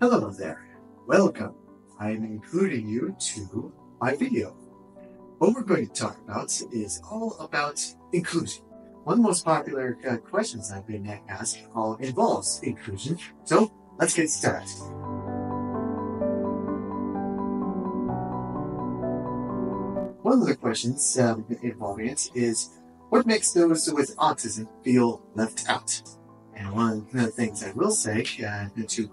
Hello there. Welcome. I'm including you to my video. What we're going to talk about is all about inclusion. One of the most popular questions I've been asked all involves inclusion. So let's get started. One of the questions involving it is, what makes those with autism feel left out? And one of the things I will say, to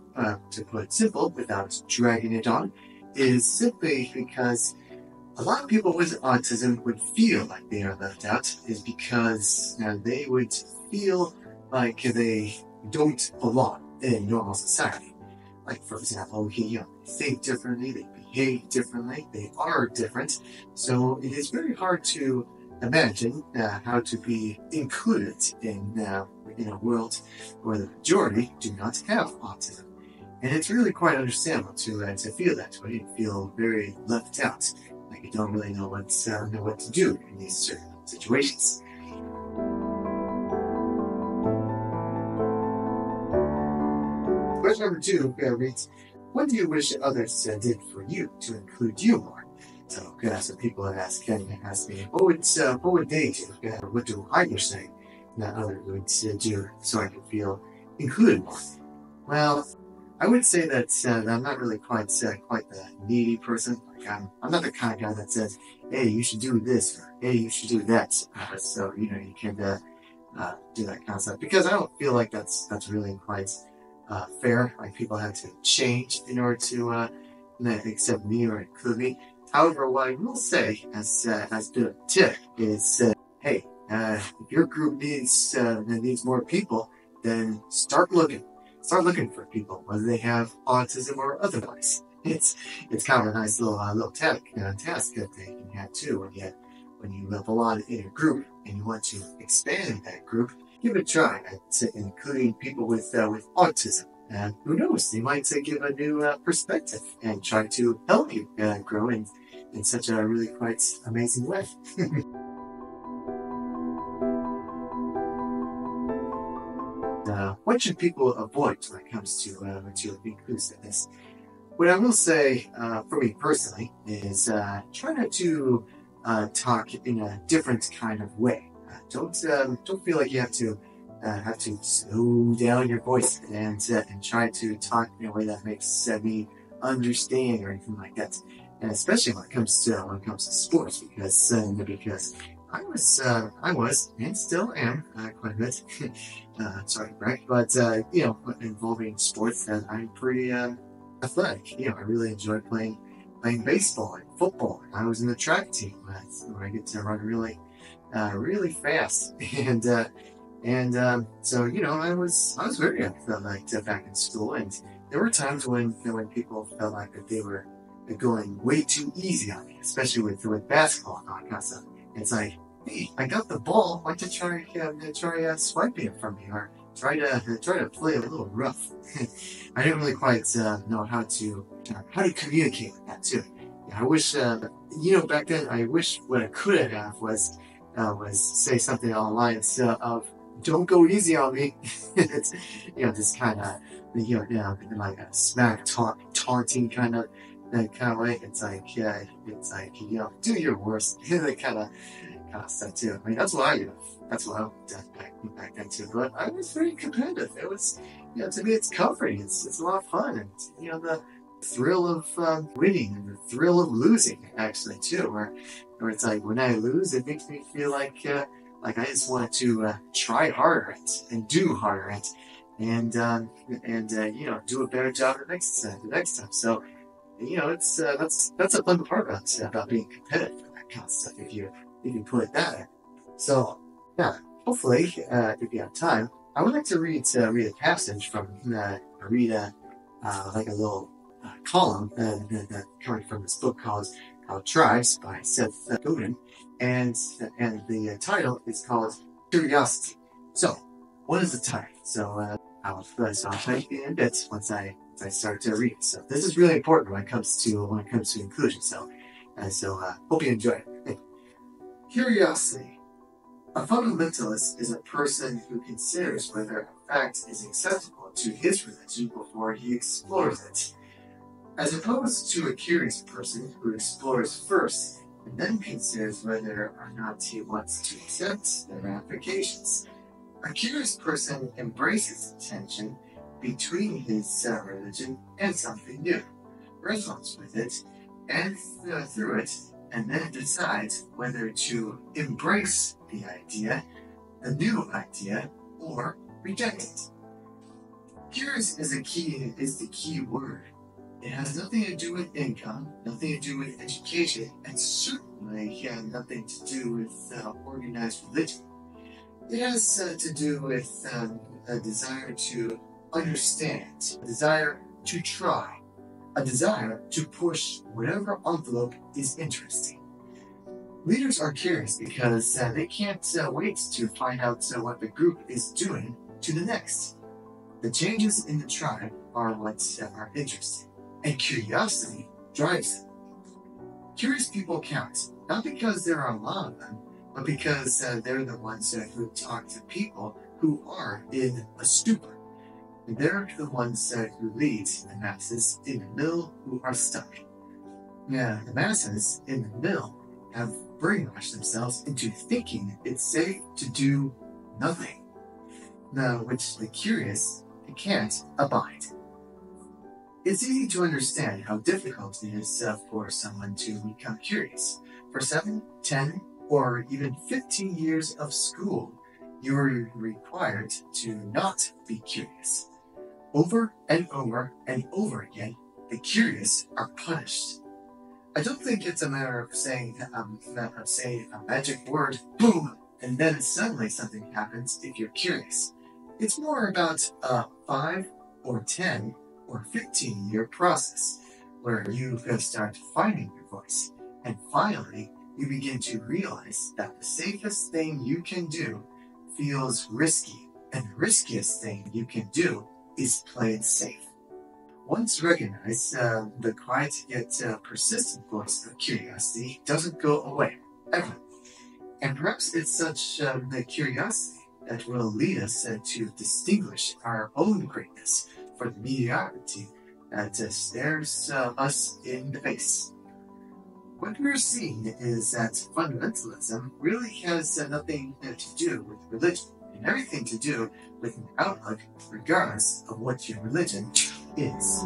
put it simple, without dragging it on, is simply because a lot of people with autism would feel like they are left out, is because they would feel like they don't belong in normal society. Like, for example, they think differently, they behave differently, they are different. So it is very hard to imagine how to be included in a world where the majority do not have autism. And it's really quite understandable to feel that way, and feel very left out, like you don't really know what to do in these certain situations. Question number 2 reads, what do you wish others did for you to include you more? So people have asked me, what would they do? What do I wish that others would do so I could feel included more? Well, I would say that I'm not really quite the needy person. Like I'm not the kind of guy that says, hey, you should do this, or hey, you should do that. So you can do that kind of stuff, because I don't feel like that's really quite fair. Like, people have to change in order to accept me or include me. However, what I will say as a tip is, hey, if your group needs more people, then start looking for people, whether they have autism or otherwise. It's kind of a nice little task that they can have too. When you belong in a group and you want to expand that group, give it a try at including people with autism. And who knows, they might give a new perspective and try to help you grow in such a really quite amazing way. What should people avoid when it comes to inclusiveness? What I will say, for me personally, is try not to talk in a different kind of way. Don't feel like you have to slow down your voice and try to talk in a way that makes me understand or anything like that. And especially when it comes to sports, because I was and still am quite a bit. Sorry to brag, but involving sports, that I'm pretty athletic. I really enjoy playing baseball and football. I was in the track team where I get to run really fast, and so I was very athletic back in school, and there were times when people felt like that they were going way too easy on me, especially with basketball and all that kind of stuff. It's like, hey, I got the ball. Why don't you try swiping it from me, or try to play a little rough? I didn't really quite know how to communicate with that too. I wish back then, I wish what I could have was say something along the lines of, don't go easy on me. It's this kind of like a smack talk, taunting kind of way. It's like do your worst. That kind of stuff too. I mean, that's what I did back then too. But I was very competitive. It was to me, it's comforting. It's a lot of fun, and the thrill of winning and the thrill of losing actually too. Where it's like, when I lose, it makes me feel like I just want to try harder and do harder and do a better job the next time. So it's that's a fun part about being competitive and that kind of stuff, if you put it that way. So yeah, hopefully if you have time, I would like to read a passage from like a little column that coming from this book called Tribes by Seth Godin, and the title is called Curiosity. So, what is the title? So I'll tell you in a bit once I start to read it. So this is really important when it comes to inclusion. So hope you enjoy it. Curiosity. A fundamentalist is a person who considers whether a fact is acceptable to his religion before he explores it, as opposed to a curious person who explores first and then considers whether or not he wants to accept the ramifications. A curious person embraces the tension between his religion and something new, wrestles with it and through it, and then decides whether to embrace the new idea, or reject it. Curious is the key word. It has nothing to do with income, nothing to do with education, and certainly nothing to do with organized religion. It has to do with a desire to understand, a desire to try, a desire to push whatever envelope is interesting. Leaders are curious because they can't wait to find out what the group is doing to the next. The changes in the tribe are what are interesting, and curiosity drives them. Curious people count, not because there are a lot of them, but because they're the ones who talk to people who are in a stupor. And they're the ones who lead the masses in the middle who are stuck. Yeah, the masses in the middle have brainwashed themselves into thinking it's safe to do nothing, which the curious can't abide. It's easy to understand how difficult it is for someone to become curious. For 7, 10, or even 15 years of school, you are required to not be curious. Over and over and over again, the curious are punished. I don't think it's a matter of saying a magic word, boom, and then suddenly something happens if you're curious. It's more about a 5 or 10 or 15-year process where you start finding your voice, and finally you begin to realize that the safest thing you can do feels risky, and the riskiest thing you can do is play it safe. Once recognized, the quiet yet persistent voice of curiosity doesn't go away, ever. And perhaps it's such the curiosity that will lead us to distinguish our own greatness for the mediocrity that stares us in the face. What we're seeing is that fundamentalism really has nothing to do with religion, and everything to do with an outlook regardless of what your religion is.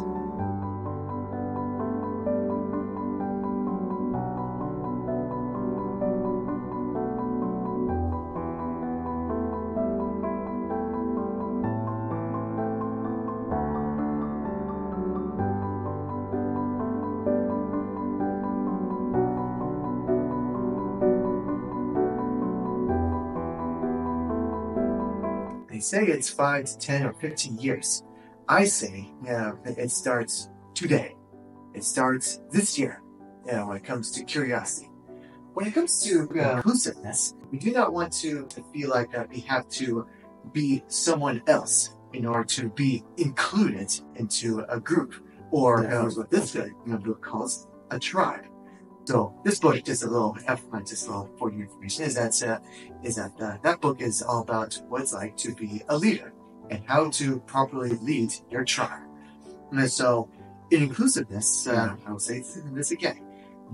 They say it's 5 to 10 or 15 years. I say, it starts today. It starts this year, when it comes to curiosity. When it comes to inclusiveness, we do not want to feel like we have to be someone else in order to be included into a group, or what this book calls a tribe. So this book, just a little for your information, is that book is all about what it's like to be a leader and how to properly lead your tribe. And so, in inclusiveness, I will say this again: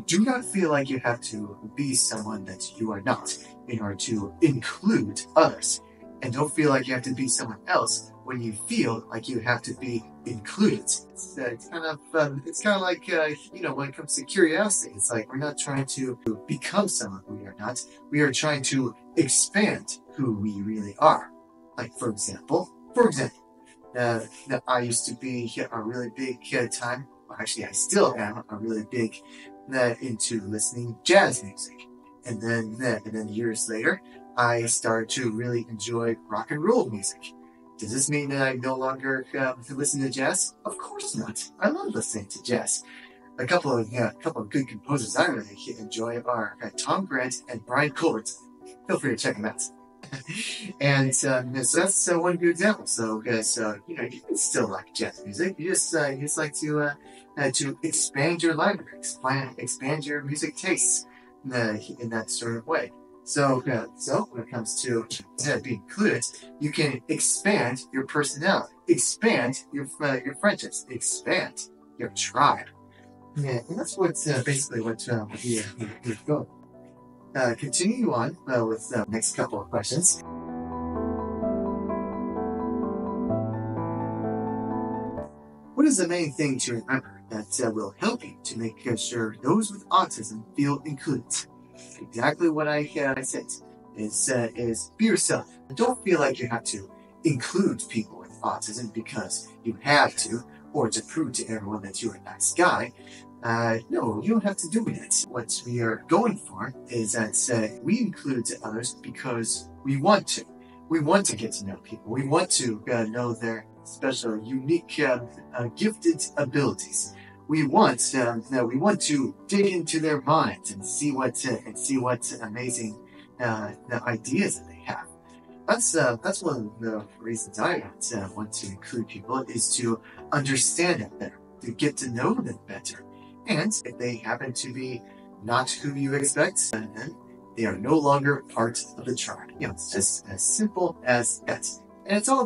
do not feel like you have to be someone that you are not in order to include others, and don't feel like you have to be someone else when you feel like you have to be included. It's kind of like when it comes to curiosity, it's like we're not trying to become someone who we are not. We are trying to expand who we really are. Like for example, I used to be a really big time. Well, actually, I still am a really big into listening jazz music, and then years later, I started to really enjoy rock and roll music. Does this mean that I no longer listen to jazz? Of course not. I love listening to jazz. A couple of good composers I really enjoy are Tom Grant and Brian Colbert. Feel free to check them out. And so that's one good example. So you can still like jazz music. You just like to expand your library, expand your music tastes in that sort of way. So when it comes to being included, you can expand your personality, expand your friendships, expand your tribe. Yeah, and that's basically what we're going. Continue on with the next couple of questions. What is the main thing to remember that will help you to make sure those with autism feel included? Exactly what I said is be yourself. Don't feel like you have to include people with autism because you have to, or to prove to everyone that you're a nice guy. No, you don't have to do that. What we are going for is that we include others because we want to. We want to get to know people. We want to know their special, unique, gifted abilities. We want to dig into their minds and see what amazing ideas that they have. That's one of the reasons I want to include people is to understand them better, to get to know them better. And if they happen to be not who you expect, then they are no longer part of the tribe. It's just as simple as that. And it's all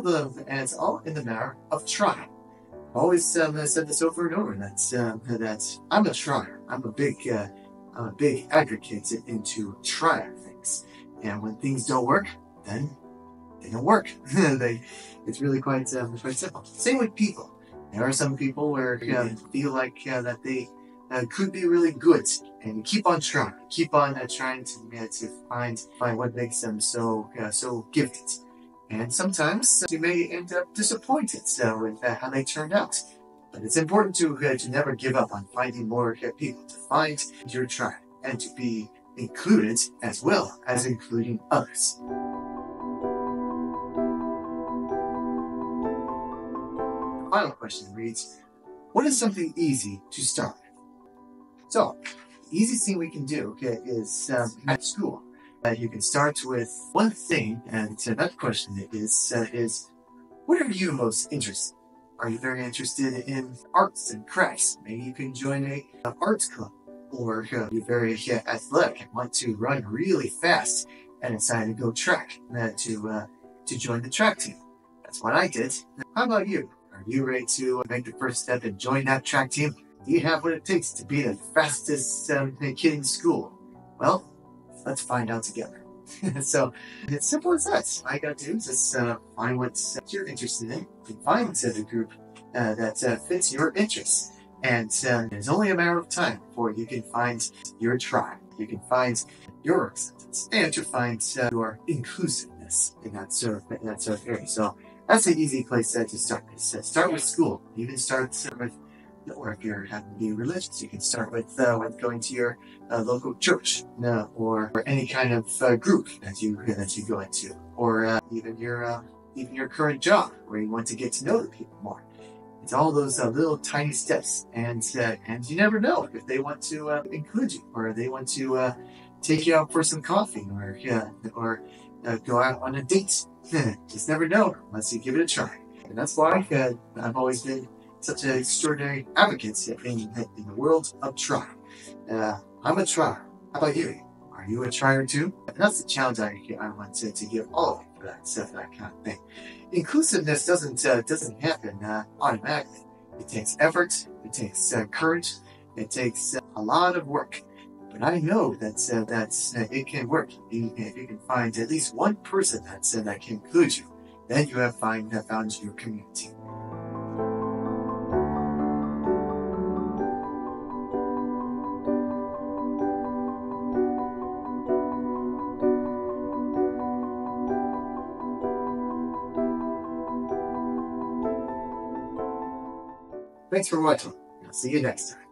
in the matter of trying. I've always said this over and over that I'm a trier. I'm a big advocate into trying things. And when things don't work, then they don't work. It's really quite simple. Same with people. There are some people where you feel like that they could be really good, and you keep on trying, trying to find what makes them so gifted. And sometimes you may end up disappointed with how they turned out. But it's important to never give up on finding more people, to find your tribe, and to be included as well as including others. The final question reads, what is something easy to start with? So, the easiest thing we can do is at school. You can start with one thing, and that question is, what are you most interested in? Are you very interested in arts and crafts? Maybe you can join an arts club, or you're very athletic and want to run really fast and decide to go track to join the track team. That's what I did. How about you? Are you ready to make the first step and join that track team? Do you have what it takes to be the fastest kid in school? Well, let's find out together. So it's simple as that. All you gotta do is just find what you're interested in, and find the group that fits your interests. And it's only a matter of time before you can find your tribe. You can find your acceptance, and to find your inclusiveness in that sort of area. So that's an easy place to start. Start with school. You can start with, or if you're having to be religious, you can start with going to your local church, or any kind of group that you go into, or even your current job where you want to get to know the people more. It's all those little tiny steps, and you never know if they want to include you, or they want to take you out for some coffee, or go out on a date. Just never know unless you give it a try. And that's why I've always been such an extraordinary advocate in the world of trying. I'm a trier. How about you? Are you a trier too? And that's the challenge I want to give all of you for that kind of thing. Inclusiveness doesn't happen automatically. It takes effort. It takes courage. It takes a lot of work. But I know that it can work. If you can find at least one person that can include you, then you have found your community. Thanks for watching. I'll see you next time.